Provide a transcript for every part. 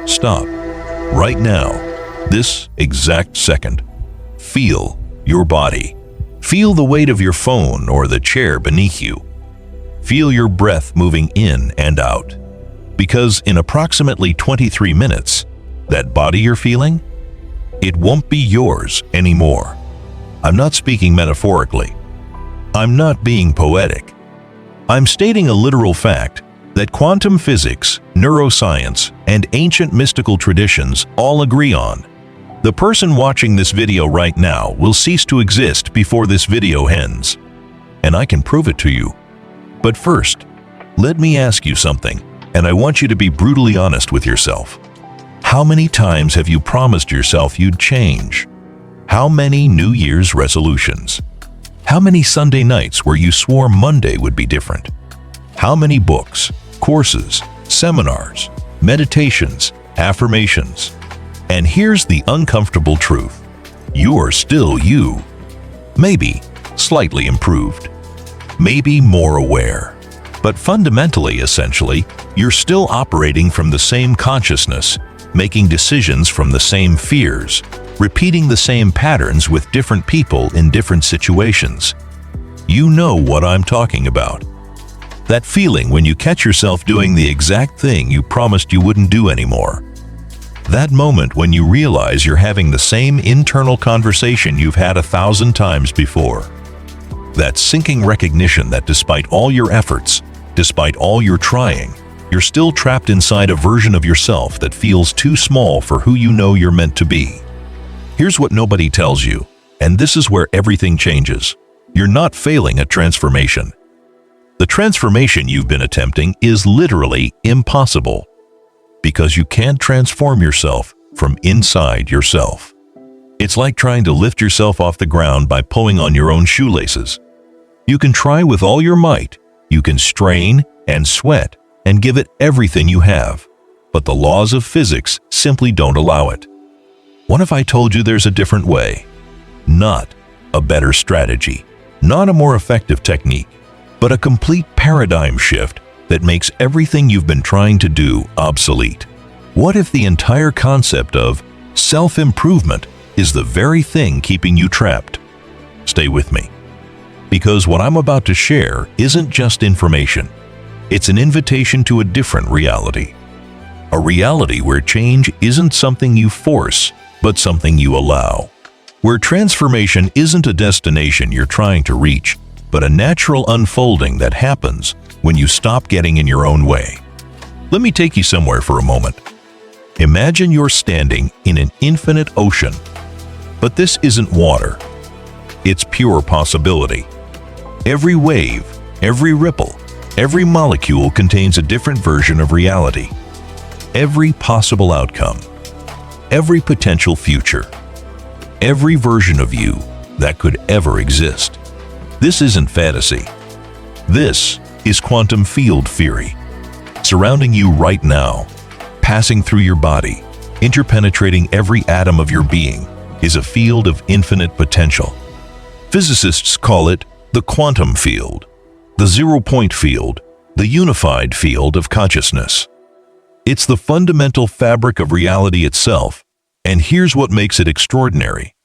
Stop. Right now. This exact second. Feel your body. Feel the weight of your phone or the chair beneath you. Feel your breath moving in and out. Because in approximately 23 minutes, that body you're feeling, it won't be yours anymore. I'm not speaking metaphorically. I'm not being poetic. I'm stating a literal fact that quantum physics, neuroscience, and ancient mystical traditions all agree on. The person watching this video right now will cease to exist before this video ends. And I can prove it to you. But first, let me ask you something, and I want you to be brutally honest with yourself. How many times have you promised yourself you'd change? How many New Year's resolutions? How many Sunday nights where you swore Monday would be different? How many books, courses, seminars, meditations, affirmations? And here's the uncomfortable truth. You're still you. Maybe slightly improved. Maybe more aware. But fundamentally, essentially, you're still operating from the same consciousness, making decisions from the same fears, repeating the same patterns with different people in different situations. You know what I'm talking about. That feeling when you catch yourself doing the exact thing you promised you wouldn't do anymore. That moment when you realize you're having the same internal conversation you've had 1,000 times before. That sinking recognition that despite all your efforts, despite all your trying, you're still trapped inside a version of yourself that feels too small for who you know you're meant to be. Here's what nobody tells you, and this is where everything changes. You're not failing at transformation. The transformation you've been attempting is literally impossible, because you can't transform yourself from inside yourself. It's like trying to lift yourself off the ground by pulling on your own shoelaces. You can try with all your might, you can strain and sweat and give it everything you have, but the laws of physics simply don't allow it. What if I told you there's a different way? Not a better strategy, not a more effective technique, but a complete paradigm shift that makes everything you've been trying to do obsolete. What if the entire concept of self-improvement is the very thing keeping you trapped? Stay with me, because what I'm about to share isn't just information. It's an invitation to a different reality. A reality where change isn't something you force, but something you allow. Where transformation isn't a destination you're trying to reach, but a natural unfolding that happens when you stop getting in your own way. Let me take you somewhere for a moment. Imagine you're standing in an infinite ocean, but this isn't water. It's pure possibility. Every wave, every ripple, every molecule contains a different version of reality. Every possible outcome, every potential future, every version of you that could ever exist. This isn't fantasy. This is quantum field theory, surrounding you right now, passing through your body, interpenetrating every atom of your being, is a field of infinite potential. Physicists call it the quantum field, the zero-point field, the unified field of consciousness. It's the fundamental fabric of reality itself, and here's what makes it extraordinary.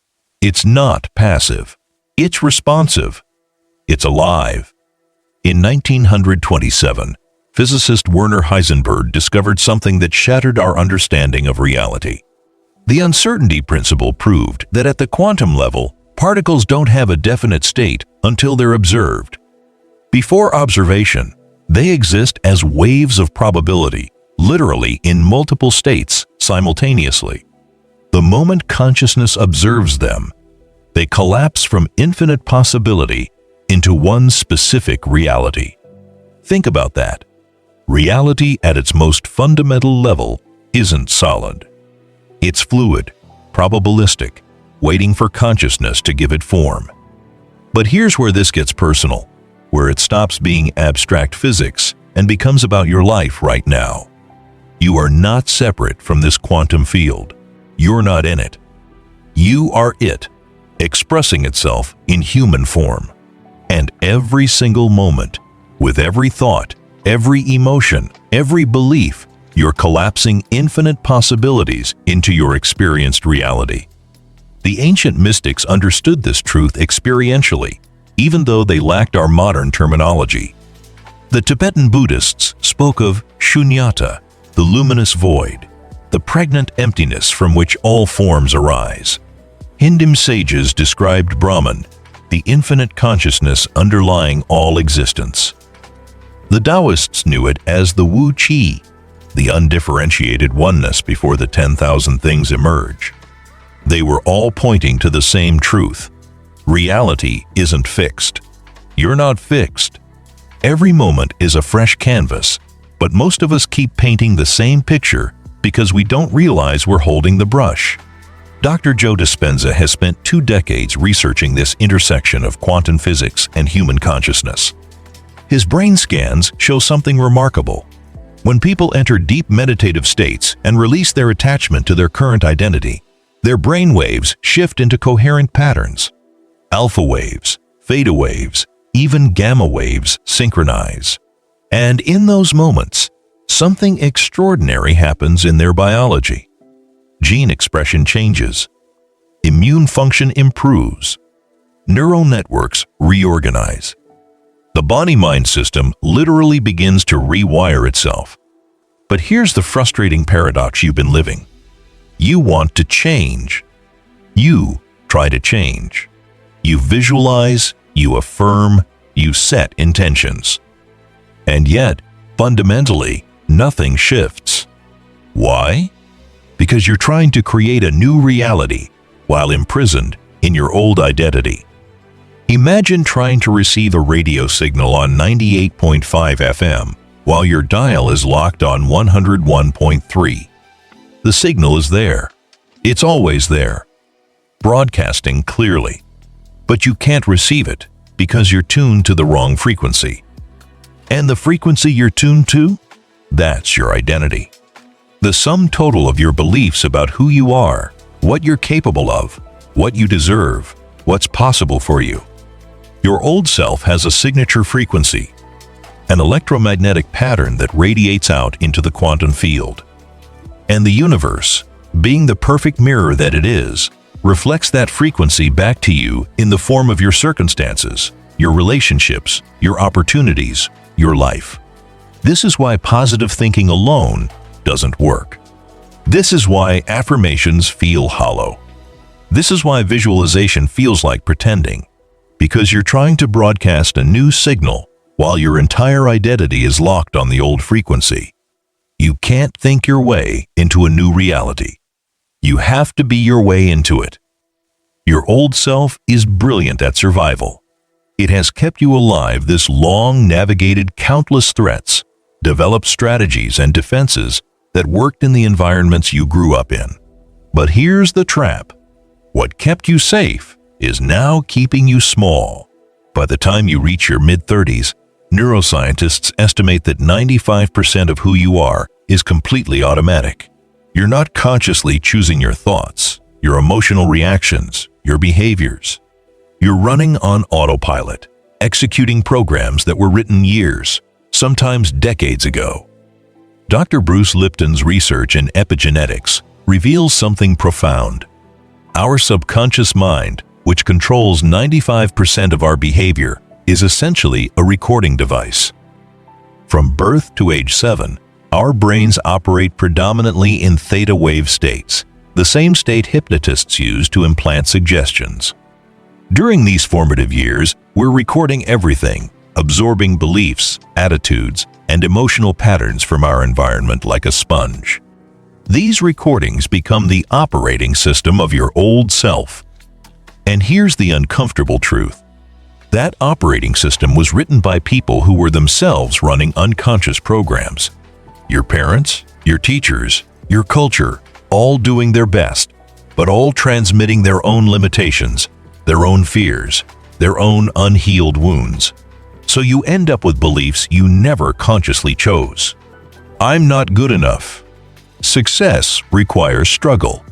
It's not passive. It's responsive. It's alive. In 1927, physicist Werner Heisenberg discovered something that shattered our understanding of reality. The uncertainty principle proved that at the quantum level, particles don't have a definite state until they're observed. Before observation, they exist as waves of probability, literally in multiple states simultaneously. The moment consciousness observes them, they collapse from infinite possibility into one specific reality. Think about that. Reality at its most fundamental level isn't solid. It's fluid, probabilistic, waiting for consciousness to give it form. But here's where this gets personal, where it stops being abstract physics and becomes about your life right now. You are not separate from this quantum field. You're not in it. You are it, expressing itself in human form. And every single moment, with every thought, every emotion, every belief, you're collapsing infinite possibilities into your experienced reality. The ancient mystics understood this truth experientially, even though they lacked our modern terminology. The Tibetan Buddhists spoke of shunyata, the luminous void, the pregnant emptiness from which all forms arise. Hindu sages described Brahman, the infinite consciousness underlying all existence. The Taoists knew it as the Wu Qi, the undifferentiated oneness before the 10,000 things emerge. They were all pointing to the same truth. Reality isn't fixed. You're not fixed. Every moment is a fresh canvas, but most of us keep painting the same picture because we don't realize we're holding the brush. Dr. Joe Dispenza has spent 2 decades researching this intersection of quantum physics and human consciousness. His brain scans show something remarkable. When people enter deep meditative states and release their attachment to their current identity, their brain waves shift into coherent patterns. Alpha waves, theta waves, even gamma waves synchronize. And in those moments, something extraordinary happens in their biology. Gene expression changes. Immune function improves. Neural networks reorganize. The body-mind system literally begins to rewire itself. But here's the frustrating paradox you've been living. You want to change. You try to change. You visualize, you affirm, you set intentions. And yet, fundamentally, nothing shifts. Why? Because you're trying to create a new reality while imprisoned in your old identity. Imagine trying to receive a radio signal on 98.5 FM while your dial is locked on 101.3. The signal is there. It's always there, broadcasting clearly. But you can't receive it because you're tuned to the wrong frequency. And the frequency you're tuned to? That's your identity. The sum total of your beliefs about who you are, what you're capable of, what you deserve, what's possible for you. Your old self has a signature frequency, an electromagnetic pattern that radiates out into the quantum field. And the universe, being the perfect mirror that it is, reflects that frequency back to you in the form of your circumstances, your relationships, your opportunities, your life. This is why positive thinking alone doesn't work. This is why affirmations feel hollow. This is why visualization feels like pretending, because you're trying to broadcast a new signal while your entire identity is locked on the old frequency. You can't think your way into a new reality. You have to be your way into it. Your old self is brilliant at survival. It has kept you alive this long, navigated countless threats, developed strategies and defenses that worked in the environments you grew up in. But here's the trap. What kept you safe is now keeping you small. By the time you reach your mid-30s, neuroscientists estimate that 95% of who you are is completely automatic. You're not consciously choosing your thoughts, your emotional reactions, your behaviors. You're running on autopilot, executing programs that were written years, sometimes decades ago. Dr. Bruce Lipton's research in epigenetics reveals something profound. Our subconscious mind, which controls 95% of our behavior, is essentially a recording device. From birth to age 7, our brains operate predominantly in theta wave states, the same state hypnotists use to implant suggestions. During these formative years, we're recording everything, absorbing beliefs, attitudes, and emotional patterns from our environment like a sponge. These recordings become the operating system of your old self. And here's the uncomfortable truth. That operating system was written by people who were themselves running unconscious programs. Your parents, your teachers, your culture, all doing their best, but all transmitting their own limitations, their own fears, their own unhealed wounds. So you end up with beliefs you never consciously chose. I'm not good enough. Success requires struggle.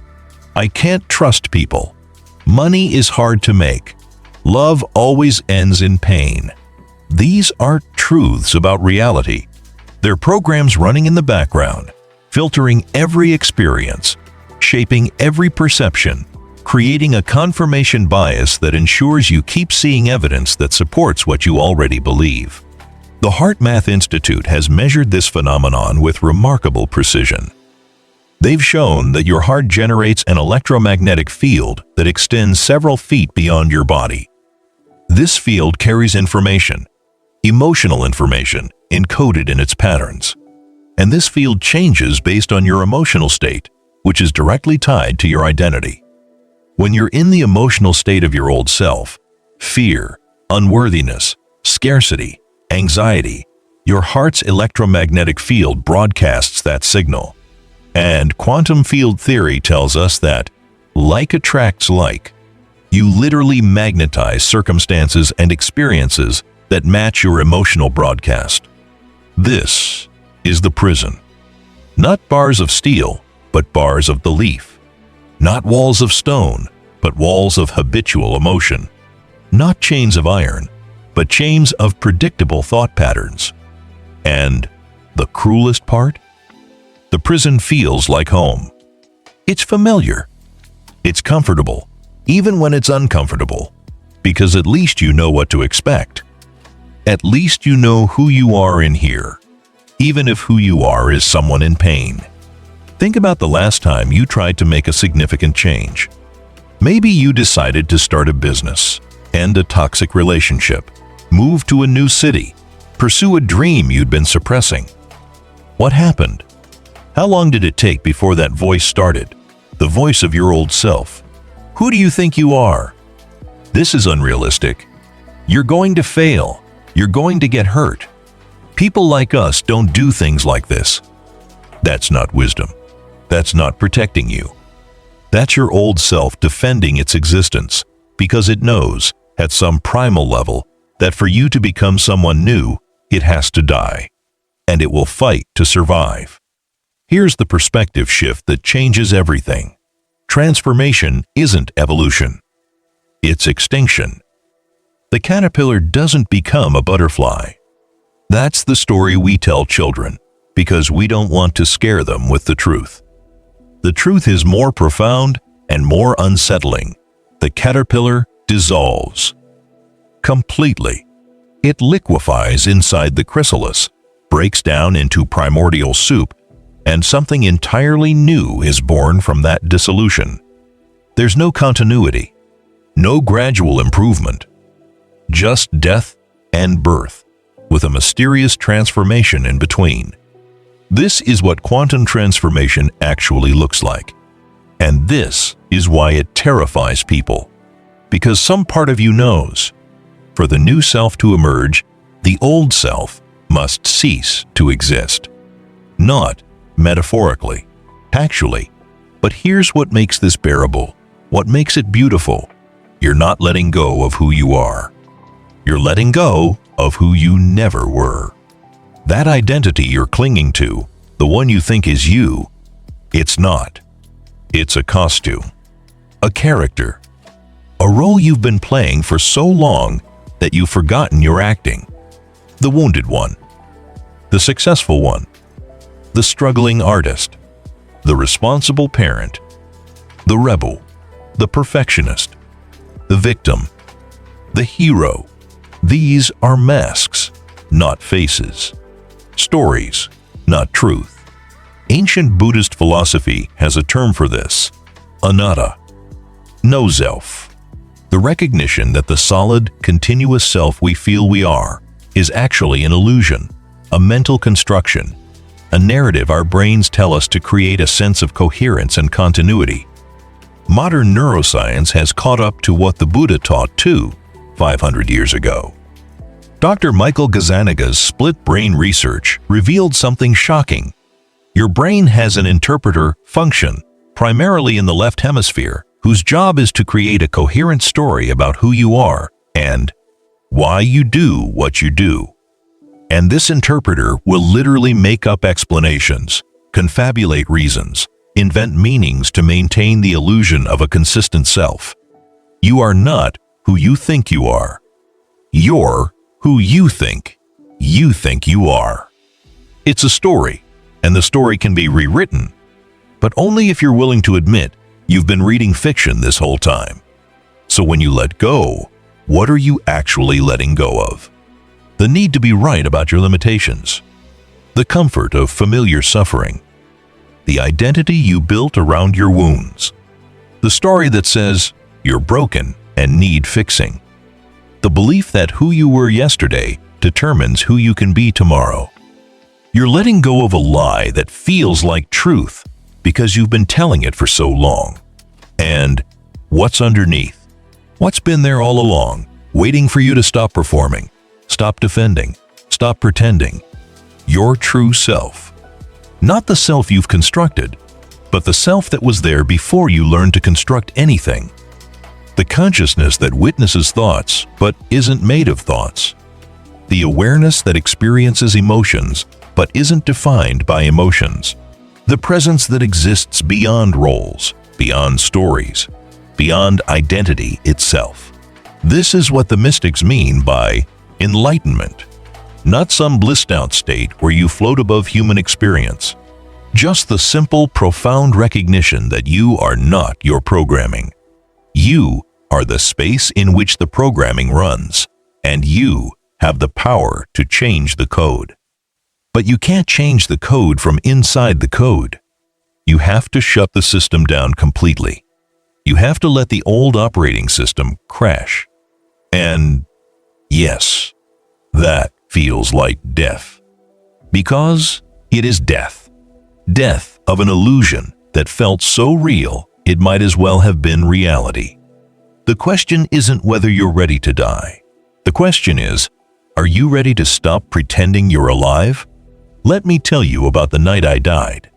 I can't trust people. Money is hard to make. Love always ends in pain. These aren't truths about reality. They're programs running in the background, filtering every experience, shaping every perception, creating a confirmation bias that ensures you keep seeing evidence that supports what you already believe. The HeartMath Institute has measured this phenomenon with remarkable precision. They've shown that your heart generates an electromagnetic field that extends several feet beyond your body. This field carries information, emotional information, encoded in its patterns. And this field changes based on your emotional state, which is directly tied to your identity. When you're in the emotional state of your old self, fear, unworthiness, scarcity, anxiety, your heart's electromagnetic field broadcasts that signal. And quantum field theory tells us that like attracts like. You literally magnetize circumstances and experiences that match your emotional broadcast. This is the prison. Not bars of steel, but bars of belief. Not walls of stone, but walls of habitual emotion. Not chains of iron, but chains of predictable thought patterns. And the cruelest part? The prison feels like home. It's familiar. It's comfortable, even when it's uncomfortable, because at least you know what to expect. At least you know who you are in here, even if who you are is someone in pain. Think about the last time you tried to make a significant change. Maybe you decided to start a business, end a toxic relationship, move to a new city, pursue a dream you'd been suppressing. What happened? How long did it take before that voice started? The voice of your old self. Who do you think you are? This is unrealistic. You're going to fail. You're going to get hurt. People like us don't do things like this. That's not wisdom. That's not protecting you. That's your old self defending its existence because it knows, at some primal level, that for you to become someone new, it has to die. And it will fight to survive. Here's the perspective shift that changes everything. Transformation isn't evolution. It's extinction. The caterpillar doesn't become a butterfly. That's the story we tell children, because we don't want to scare them with the truth. The truth is more profound and more unsettling. The caterpillar dissolves. Completely. It liquefies inside the chrysalis, breaks down into primordial soup, and something entirely new is born from that dissolution. There's no continuity, no gradual improvement, just death and birth, with a mysterious transformation in between. This is what quantum transformation actually looks like. And this is why it terrifies people. Because some part of you knows, for the new self to emerge, the old self must cease to exist. Not metaphorically, actually. But here's what makes this bearable, what makes it beautiful. You're not letting go of who you are. You're letting go of who you never were. That identity you're clinging to, the one you think is you, it's not. It's a costume, a character, a role you've been playing for so long that you've forgotten you're acting. The wounded one, the successful one, the struggling artist, the responsible parent, the rebel, the perfectionist, the victim, the hero. These are masks, not faces. Stories, not truth. Ancient Buddhist philosophy has a term for this: anatta, no self. The recognition that the solid, continuous self we feel we are is actually an illusion, a mental construction, a narrative our brains tell us to create a sense of coherence and continuity. Modern neuroscience has caught up to what the Buddha taught too, 500 years ago. Dr. Michael Gazzaniga's split brain research revealed something shocking. Your brain has an interpreter function, primarily in the left hemisphere, whose job is to create a coherent story about who you are and why you do what you do. And this interpreter will literally make up explanations, confabulate reasons, invent meanings to maintain the illusion of a consistent self. You are not who you think you are. You're who you think you are. It's a story, and the story can be rewritten, but only if you're willing to admit you've been reading fiction this whole time. So when you let go, what are you actually letting go of? The need to be right about your limitations, the comfort of familiar suffering, the identity you built around your wounds, the story that says you're broken and need fixing, the belief that who you were yesterday determines who you can be tomorrow. You're letting go of a lie that feels like truth because you've been telling it for so long. And what's underneath? What's been there all along, waiting for you to stop performing, stop defending, stop pretending? Your true self. Not the self you've constructed, but the self that was there before you learned to construct anything. The consciousness that witnesses thoughts but isn't made of thoughts. The awareness that experiences emotions but isn't defined by emotions. The presence that exists beyond roles, beyond stories, beyond identity itself. This is what the mystics mean by enlightenment. Not some blissed-out state where you float above human experience. Just the simple, profound recognition that you are not your programming. You are the space in which the programming runs, and you have the power to change the code. But you can't change the code from inside the code. You have to shut the system down completely. You have to let the old operating system crash. And yes, that feels like death. Because it is death. Death of an illusion that felt so real it might as well have been reality. The question isn't whether you're ready to die. The question is, are you ready to stop pretending you're alive? Let me tell you about the night I died.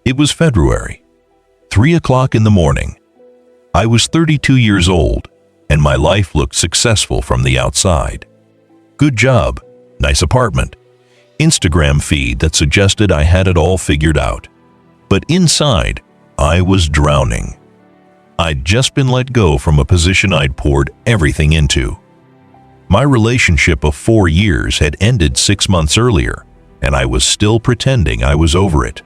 It was February, 3 o'clock in the morning. I was 32 years old, and my life looked successful from the outside. Good job, nice apartment, Instagram feed that suggested I had it all figured out. But inside, I was drowning. I'd just been let go from a position I'd poured everything into. My relationship of 4 years had ended 6 months earlier, and I was still pretending I was over it.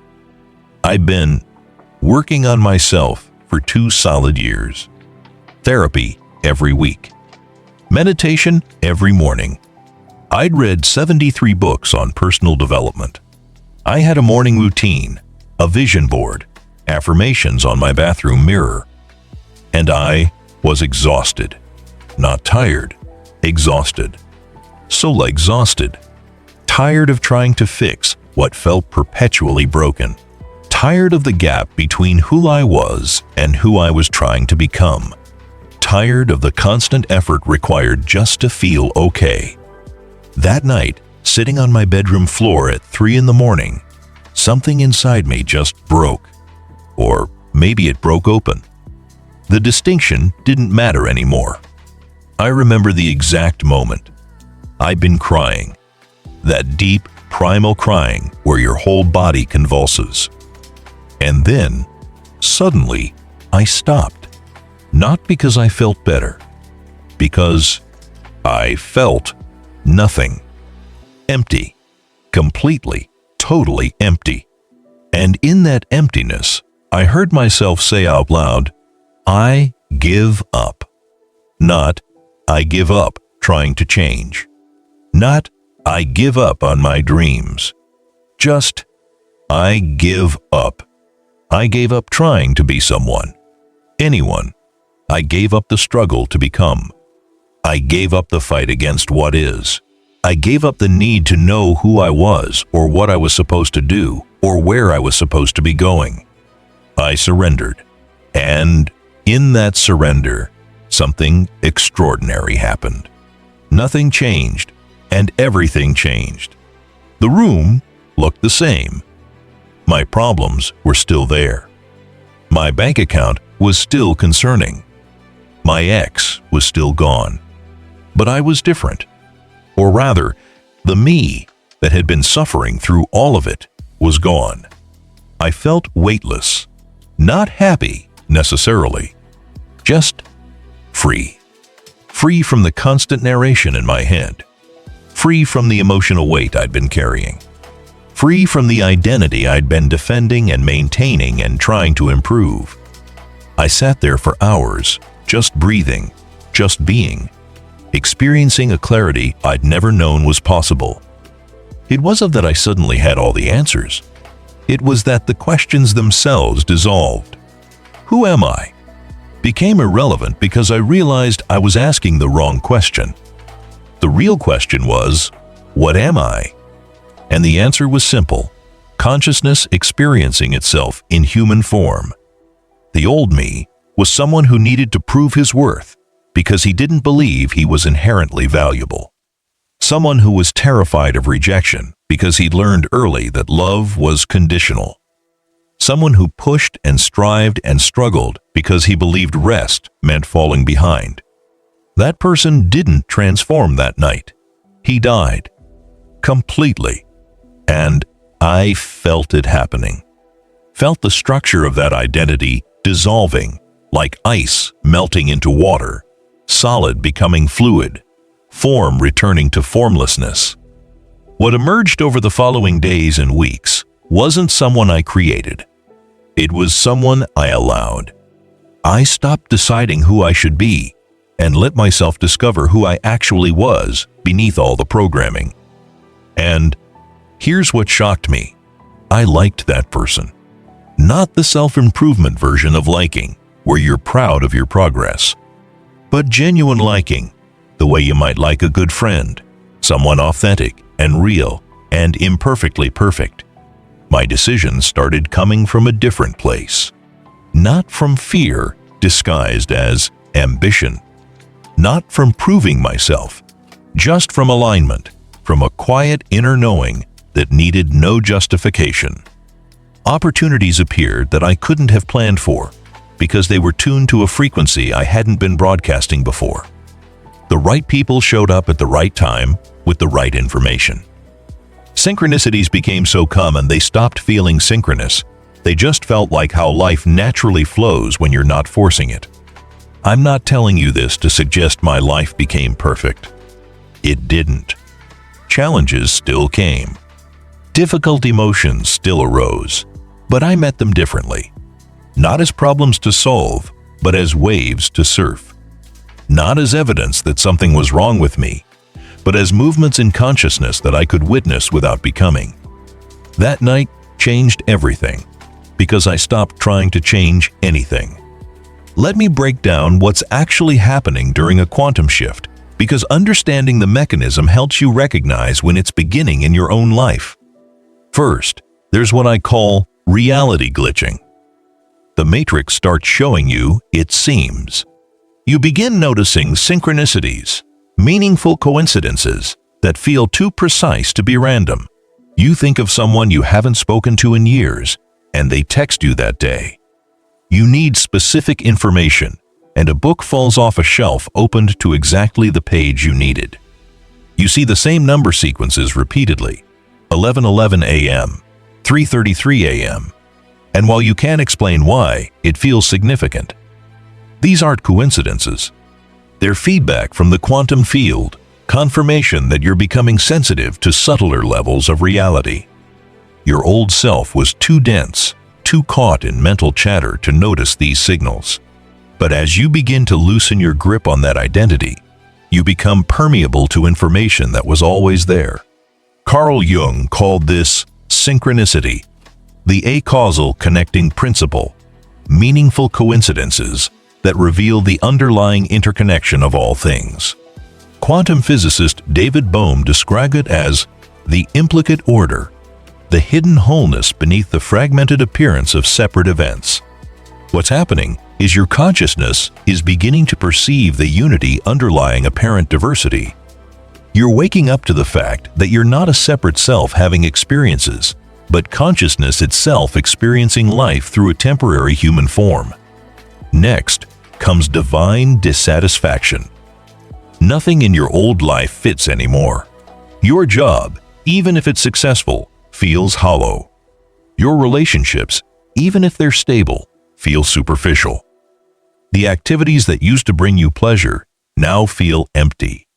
I'd been working on myself for 2 solid years. Therapy every week. Meditation every morning. I'd read 73 books on personal development. I had a morning routine, a vision board, affirmations on my bathroom mirror. And I was exhausted. Not tired, exhausted. So exhausted. Tired of trying to fix what felt perpetually broken. Tired of the gap between who I was and who I was trying to become. Tired of the constant effort required just to feel okay. That night, sitting on my bedroom floor at 3 in the morning, something inside me just broke. Or maybe it broke open. The distinction didn't matter anymore. I remember the exact moment. I'd been crying. That deep, primal crying where your whole body convulses. And then, suddenly, I stopped. Not because I felt better. Because I felt nothing. Empty. Completely, totally empty. And in that emptiness, I heard myself say out loud, I give up. Not, I give up trying to change. Not, I give up on my dreams. Just, I give up. I gave up trying to be someone. Anyone. I gave up the struggle to become. I gave up the fight against what is. I gave up the need to know who I was or what I was supposed to do or where I was supposed to be going. I surrendered. And in that surrender, something extraordinary happened. Nothing changed, and everything changed. The room looked the same. My problems were still there. My bank account was still concerning. My ex was still gone. But I was different. Or rather, the me that had been suffering through all of it was gone. I felt weightless. Not happy, necessarily. Just free. Free from the constant narration in my head. Free from the emotional weight I'd been carrying. free from the identity I'd been defending and maintaining and trying to improve. I sat there for hours, just breathing, just being, experiencing a clarity I'd never known was possible. It wasn't that I suddenly had all the answers. It was that the questions themselves dissolved. Who am I? Became irrelevant because I realized I was asking the wrong question. The real question was, what am I? And the answer was simple: consciousness experiencing itself in human form. The old me was someone who needed to prove his worth because he didn't believe he was inherently valuable. Someone who was terrified of rejection because he'd learned early that love was conditional. Someone who pushed and strived and struggled because he believed rest meant falling behind. That person didn't transform that night. He died. Completely. And I felt it happening. Felt the structure of that identity dissolving, like ice melting into water, solid becoming fluid, form returning to formlessness. What emerged over the following days and weeks wasn't someone I created. It was someone I allowed. I stopped deciding who I should be and let myself discover who I actually was beneath all the programming. And here's what shocked me. I liked that person. Not the self-improvement version of liking, where you're proud of your progress, but genuine liking, the way you might like a good friend, someone authentic and real and imperfectly perfect. My decisions started coming from a different place. Not from fear disguised as ambition. Not from proving myself, just from alignment, from a quiet inner knowing that needed no justification. Opportunities appeared that I couldn't have planned for because they were tuned to a frequency I hadn't been broadcasting before. The right people showed up at the right time with the right information. Synchronicities became so common they stopped feeling synchronous. They just felt like how life naturally flows when you're not forcing it. I'm not telling you this to suggest my life became perfect. It didn't. Challenges still came. Difficult emotions still arose, but I met them differently. Not as problems to solve, but as waves to surf. Not as evidence that something was wrong with me, but as movements in consciousness that I could witness without becoming. That night changed everything, because I stopped trying to change anything. Let me break down what's actually happening during a quantum shift, because understanding the mechanism helps you recognize when it's beginning in your own life. First, there's what I call reality glitching. The matrix starts showing you it seems. You begin noticing synchronicities, meaningful coincidences that feel too precise to be random. You think of someone you haven't spoken to in years, and they text you that day. You need specific information, and a book falls off a shelf opened to exactly the page you needed. You see the same number sequences repeatedly, 11:11 a.m., 3:33 a.m., and while you can't explain why, it feels significant. These aren't coincidences. They're feedback from the quantum field, confirmation that you're becoming sensitive to subtler levels of reality. Your old self was too dense, too caught in mental chatter to notice these signals. But as you begin to loosen your grip on that identity, you become permeable to information that was always there. Carl Jung called this synchronicity, the acausal connecting principle, meaningful coincidences that reveal the underlying interconnection of all things. Quantum physicist David Bohm described it as the implicate order, the hidden wholeness beneath the fragmented appearance of separate events. What's happening is your consciousness is beginning to perceive the unity underlying apparent diversity. You're waking up to the fact that you're not a separate self having experiences, but consciousness itself experiencing life through a temporary human form. Next comes divine dissatisfaction. Nothing in your old life fits anymore. Your job, even if it's successful, feels hollow. Your relationships, even if they're stable, feel superficial. The activities that used to bring you pleasure now feel empty.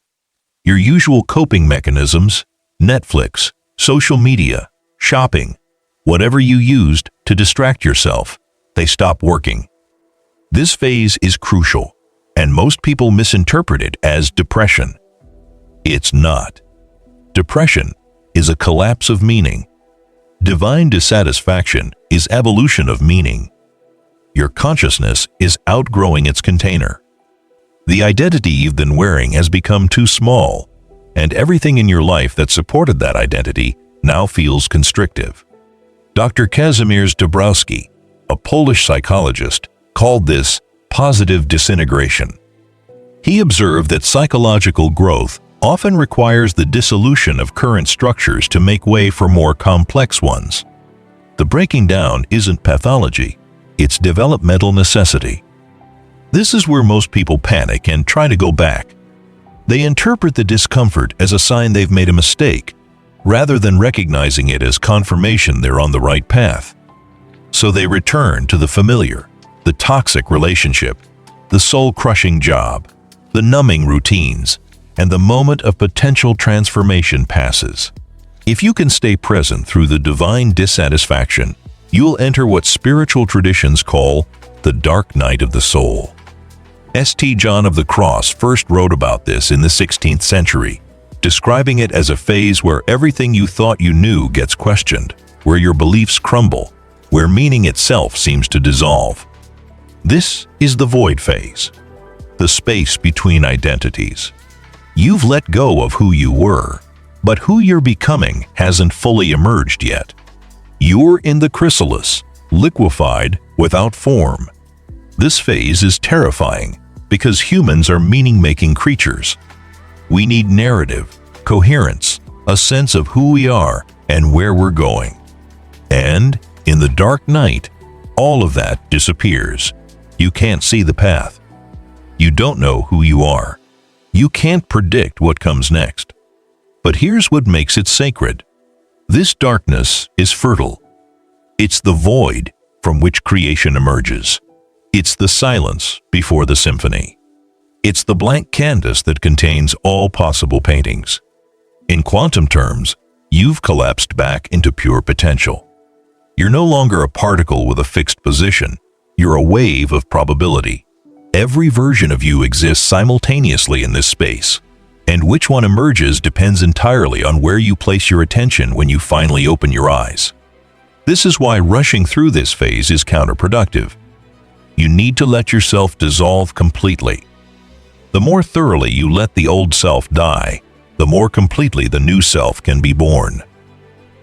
Your usual coping mechanisms, Netflix, social media, shopping, whatever you used to distract yourself, they stop working. This phase is crucial, and most people misinterpret it as depression. It's not. Depression is a collapse of meaning. Divine dissatisfaction is evolution of meaning. Your consciousness is outgrowing its container. The identity you've been wearing has become too small, and everything in your life that supported that identity now feels constrictive. Dr. Kazimierz Dabrowski, a Polish psychologist, called this positive disintegration. He observed that psychological growth often requires the dissolution of current structures to make way for more complex ones. The breaking down isn't pathology, it's developmental necessity. This is where most people panic and try to go back. They interpret the discomfort as a sign they've made a mistake, rather than recognizing it as confirmation they're on the right path. So they return to the familiar, the toxic relationship, the soul-crushing job, the numbing routines, and the moment of potential transformation passes. If you can stay present through the divine dissatisfaction, you'll enter what spiritual traditions call the dark night of the soul. St. John of the Cross first wrote about this in the 16th century, describing it as a phase where everything you thought you knew gets questioned, where your beliefs crumble, where meaning itself seems to dissolve. This is the void phase, the space between identities. You've let go of who you were, but who you're becoming hasn't fully emerged yet. You're in the chrysalis, liquefied without form. This phase is terrifying because humans are meaning-making creatures. We need narrative, coherence, a sense of who we are and where we're going. And in the dark night, all of that disappears. You can't see the path. You don't know who you are. You can't predict what comes next. But here's what makes it sacred. This darkness is fertile. It's the void from which creation emerges. It's the silence before the symphony. It's the blank canvas that contains all possible paintings. In quantum terms, you've collapsed back into pure potential. You're no longer a particle with a fixed position. You're a wave of probability. Every version of you exists simultaneously in this space, and which one emerges depends entirely on where you place your attention when you finally open your eyes. This is why rushing through this phase is counterproductive. You need to let yourself dissolve completely. The more thoroughly you let the old self die, the more completely the new self can be born.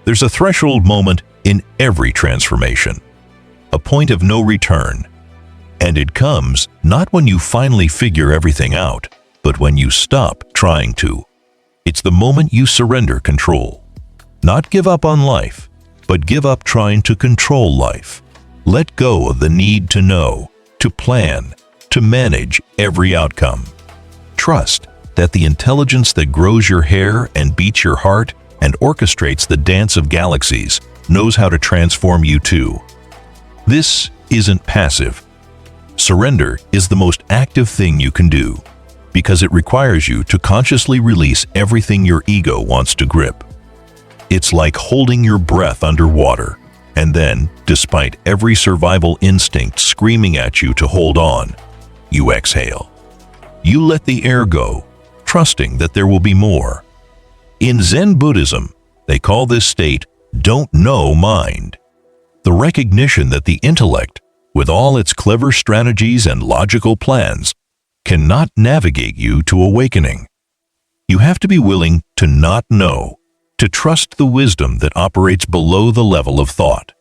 There's a threshold moment in every transformation, a point of no return. And it comes not when you finally figure everything out, but when you stop trying to. It's the moment you surrender control. Not give up on life, but give up trying to control life. Let go of the need to know, to plan, to manage every outcome. Trust that the intelligence that grows your hair and beats your heart and orchestrates the dance of galaxies knows how to transform you too. This isn't passive. Surrender is the most active thing you can do, because it requires you to consciously release everything your ego wants to grip. It's like holding your breath underwater, and then, despite every survival instinct screaming at you to hold on, you exhale. You let the air go, trusting that there will be more. In Zen Buddhism, they call this state don't know mind. The recognition that the intellect, with all its clever strategies and logical plans, cannot navigate you to awakening. You have to be willing to not know, to trust the wisdom that operates below the level of thought.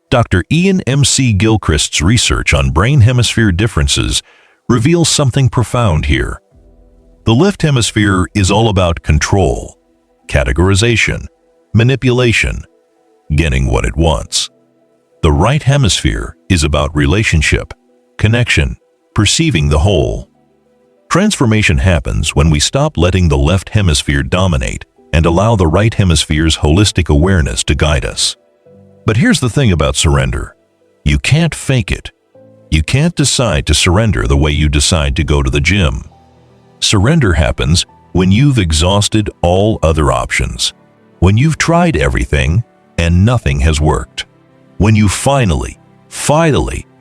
Dr. Ian M.C. Gilchrist's research on brain hemisphere differences reveals something profound here. The left hemisphere is all about control, categorization, manipulation, getting what it wants. The right hemisphere is about relationship, connection, perceiving the whole. Transformation happens when we stop letting the left hemisphere dominate and allow the right hemisphere's holistic awareness to guide us. But here's the thing about surrender. You can't fake it. You can't decide to surrender the way you decide to go to the gym. Surrender happens when you've exhausted all other options, when you've tried everything and nothing has worked. When you finally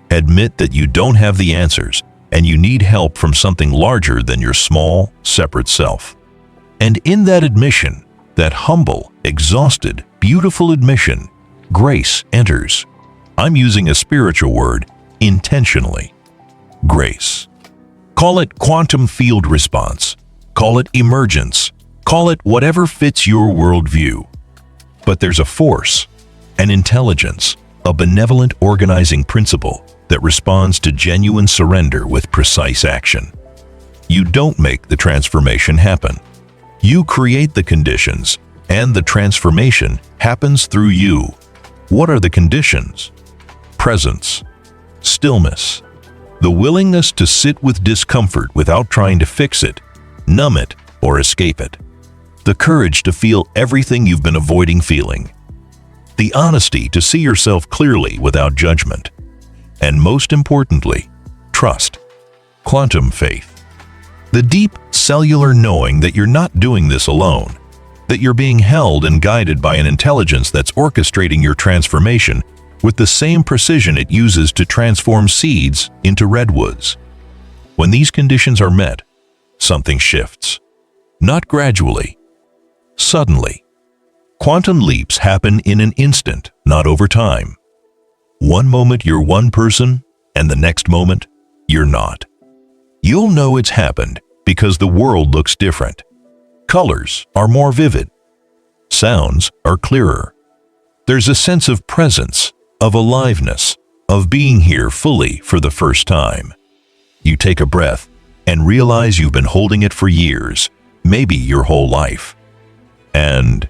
admit that you don't have the answers and you need help from something larger than your small, separate self. And in that admission, that humble, exhausted, beautiful admission, grace enters. I'm using a spiritual word intentionally. Grace. Call it quantum field response. Call it emergence. Call it whatever fits your worldview. But there's a force, an intelligence, a benevolent organizing principle that responds to genuine surrender with precise action. You don't make the transformation happen. You create the conditions, and the transformation happens through you. What are the conditions? Presence, stillness, the willingness to sit with discomfort without trying to fix it, numb it, or escape it. The courage to feel everything you've been avoiding feeling. The honesty to see yourself clearly without judgment. And most importantly, trust, quantum faith. The deep cellular knowing that you're not doing this alone, that you're being held and guided by an intelligence that's orchestrating your transformation with the same precision it uses to transform seeds into redwoods. When these conditions are met, something shifts. Not gradually, suddenly. Quantum leaps happen in an instant, not over time. One moment you're one person, and the next moment, you're not. You'll know it's happened because the world looks different. Colors are more vivid. Sounds are clearer. There's a sense of presence, of aliveness, of being here fully for the first time. You take a breath and realize you've been holding it for years, maybe your whole life. And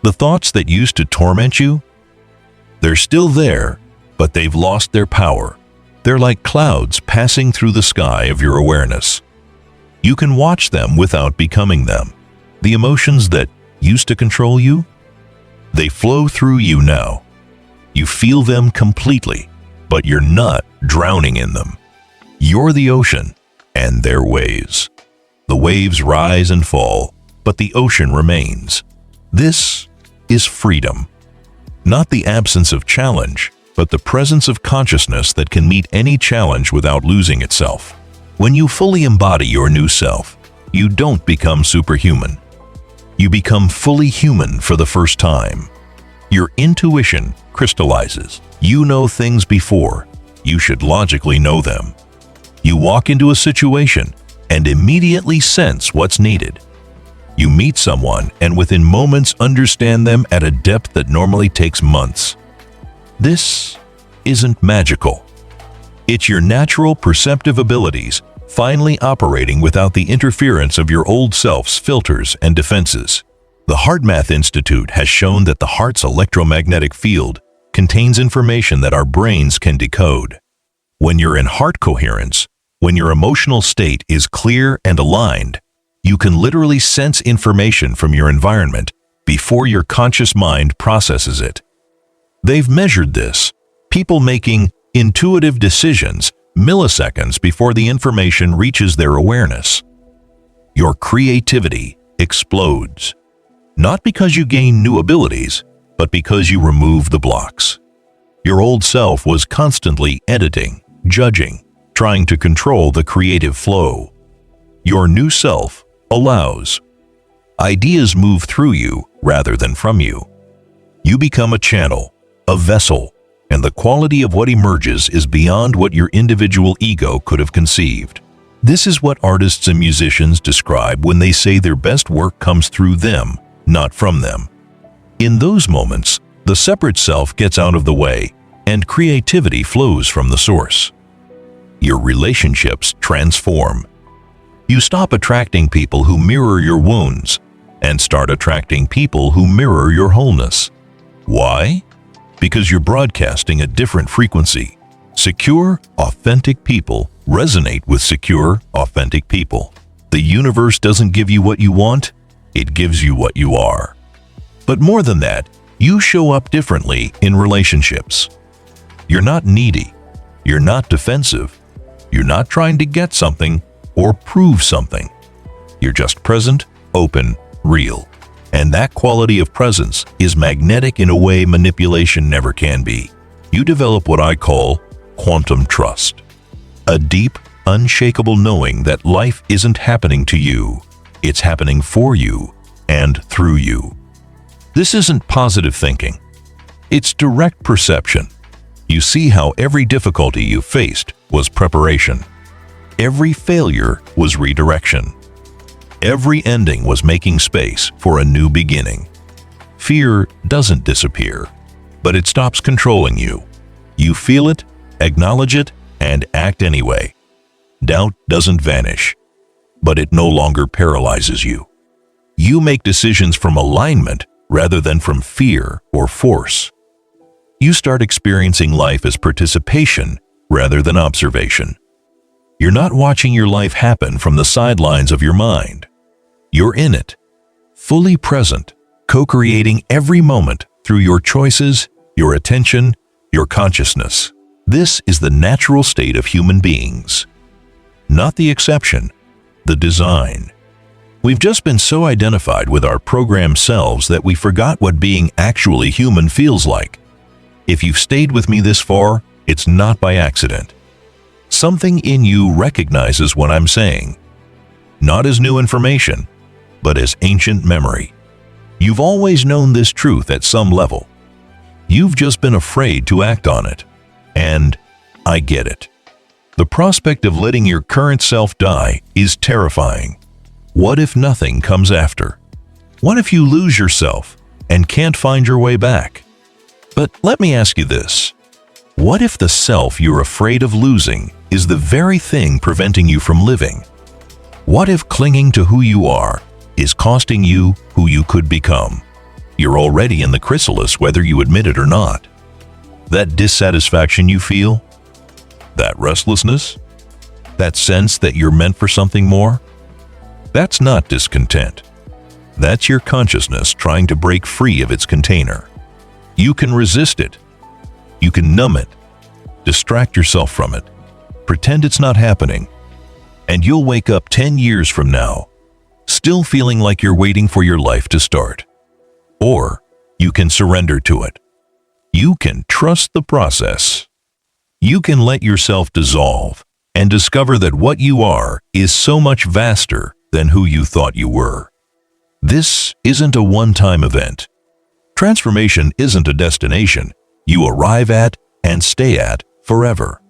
the thoughts that used to torment you, they're still there, but they've lost their power. They're like clouds passing through the sky of your awareness. You can watch them without becoming them. The emotions that used to control you, they flow through you now. You feel them completely, but you're not drowning in them. You're the ocean, and they're waves. The waves rise and fall, but the ocean remains. This is freedom. Not the absence of challenge, but the presence of consciousness that can meet any challenge without losing itself. When you fully embody your new self, you don't become superhuman. You become fully human for the first time. Your intuition crystallizes. You know things before you should logically know them. You walk into a situation and immediately sense what's needed. You meet someone and within moments understand them at a depth that normally takes months. This isn't magical. It's your natural perceptive abilities finally operating without the interference of your old self's filters and defenses. The HeartMath Institute has shown that the heart's electromagnetic field contains information that our brains can decode. When you're in heart coherence, when your emotional state is clear and aligned, you can literally sense information from your environment before your conscious mind processes it. They've measured this, people making intuitive decisions milliseconds before the information reaches their awareness. Your creativity explodes, not because you gain new abilities, but because you remove the blocks. Your old self was constantly editing, judging, trying to control the creative flow. Your new self allows. Ideas move through you rather than from you. You become a channel, a vessel, and the quality of what emerges is beyond what your individual ego could have conceived. This is what artists and musicians describe when they say their best work comes through them, not from them. In those moments, the separate self gets out of the way, and creativity flows from the source. Your relationships transform. You stop attracting people who mirror your wounds and start attracting people who mirror your wholeness. Why? Because you're broadcasting a different frequency. Secure, authentic people resonate with secure, authentic people. The universe doesn't give you what you want, it gives you what you are. But more than that, you show up differently in relationships. You're not needy. You're not defensive. You're not trying to get something or prove something. You're just present, open, real. And that quality of presence is magnetic in a way manipulation never can be. You develop what I call quantum trust. A deep, unshakable knowing that life isn't happening to you, it's happening for you and through you. This isn't positive thinking. It's direct perception. You see how every difficulty you faced was preparation. Every failure was redirection. Every ending was making space for a new beginning. Fear doesn't disappear, but it stops controlling you. You feel it, acknowledge it, and act anyway. Doubt doesn't vanish, but it no longer paralyzes you. You make decisions from alignment rather than from fear or force. You start experiencing life as participation rather than observation. You're not watching your life happen from the sidelines of your mind. You're in it, fully present, co-creating every moment through your choices, your attention, your consciousness. This is the natural state of human beings. Not the exception, the design. We've just been so identified with our programmed selves that we forgot what being actually human feels like. If you've stayed with me this far, it's not by accident. Something in you recognizes what I'm saying, not as new information, but as ancient memory. You've always known this truth at some level. You've just been afraid to act on it. And I get it. The prospect of letting your current self die is terrifying. What if nothing comes after? What if you lose yourself and can't find your way back? But let me ask you this. What if the self you're afraid of losing is the very thing preventing you from living? What if clinging to who you are is costing you who you could become? You're already in the chrysalis whether you admit it or not. That dissatisfaction you feel, that restlessness, that sense that you're meant for something more, that's not discontent. That's your consciousness trying to break free of its container. You can resist it. You can numb it, distract yourself from it, pretend it's not happening, and you'll wake up 10 years from now, still feeling like you're waiting for your life to start. Or you can surrender to it. You can trust the process. You can let yourself dissolve and discover that what you are is so much vaster than who you thought you were. This isn't a one-time event. Transformation isn't a destination you arrive at and stay at forever.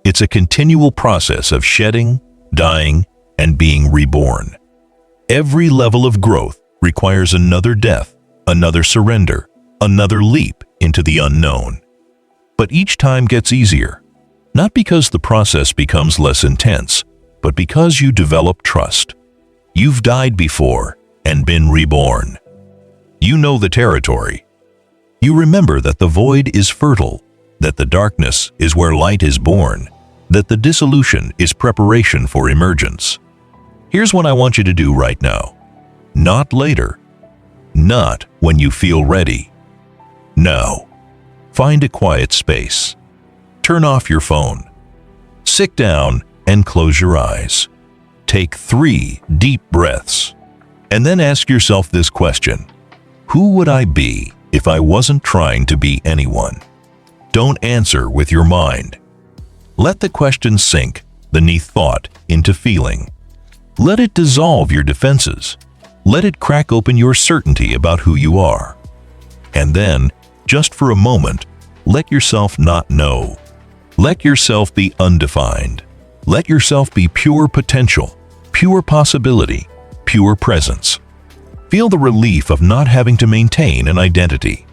It's a continual process of shedding, dying, and being reborn. Every level of growth requires another death, another surrender, another leap into the unknown. But each time gets easier, not because the process becomes less intense, but because you develop trust. You've died before and been reborn. You know the territory. You remember that the void is fertile, that the darkness is where light is born, that the dissolution is preparation for emergence. Here's what I want you to do right now. Not later. Not when you feel ready. Now. Find a quiet space. Turn off your phone. Sit down and close your eyes. Take 3 deep breaths. And then ask yourself this question. Who would I be if I wasn't trying to be anyone? Don't answer with your mind. Let the question sink beneath thought into feeling. Let it dissolve your defenses. Let it crack open your certainty about who you are. And then, just for a moment, let yourself not know. Let yourself be undefined. Let yourself be pure potential, pure possibility, pure presence. Feel the relief of not having to maintain an identity.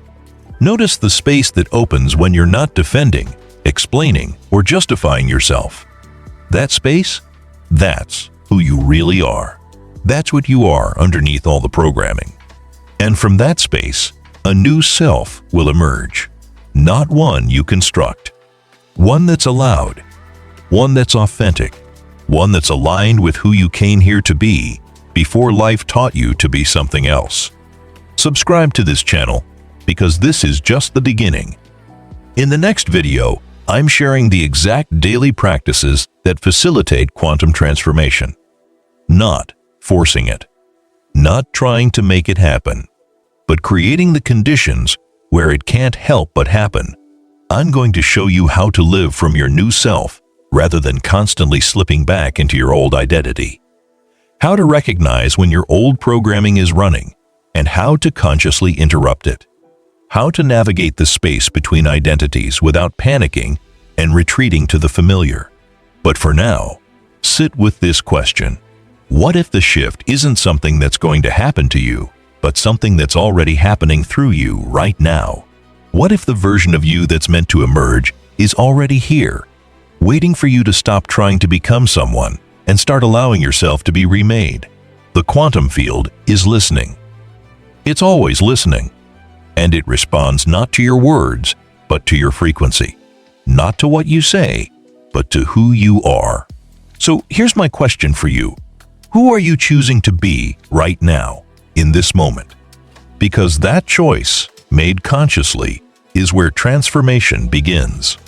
Notice the space that opens when you're not defending, explaining, or justifying yourself. That space, that's who you really are. That's what you are underneath all the programming. And from that space, a new self will emerge. Not one you construct. One that's allowed. One that's authentic. One that's aligned with who you came here to be before life taught you to be something else. Subscribe to this channel because this is just the beginning. In the next video, I'm sharing the exact daily practices that facilitate quantum transformation. Not forcing it. not trying to make it happen, but creating the conditions where it can't help but happen. I'm going to show you how to live from your new self rather than constantly slipping back into your old identity. How to recognize when your old programming is running and how to consciously interrupt it. How to navigate the space between identities without panicking and retreating to the familiar. But for now, sit with this question. What if the shift isn't something that's going to happen to you, but something that's already happening through you right now? What if the version of you that's meant to emerge is already here, waiting for you to stop trying to become someone and start allowing yourself to be remade? The quantum field is listening. It's always listening, and it responds not to your words, but to your frequency. Not to what you say, but to who you are. So here's my question for you. Who are you choosing to be right now, in this moment? Because that choice, made consciously, is where transformation begins.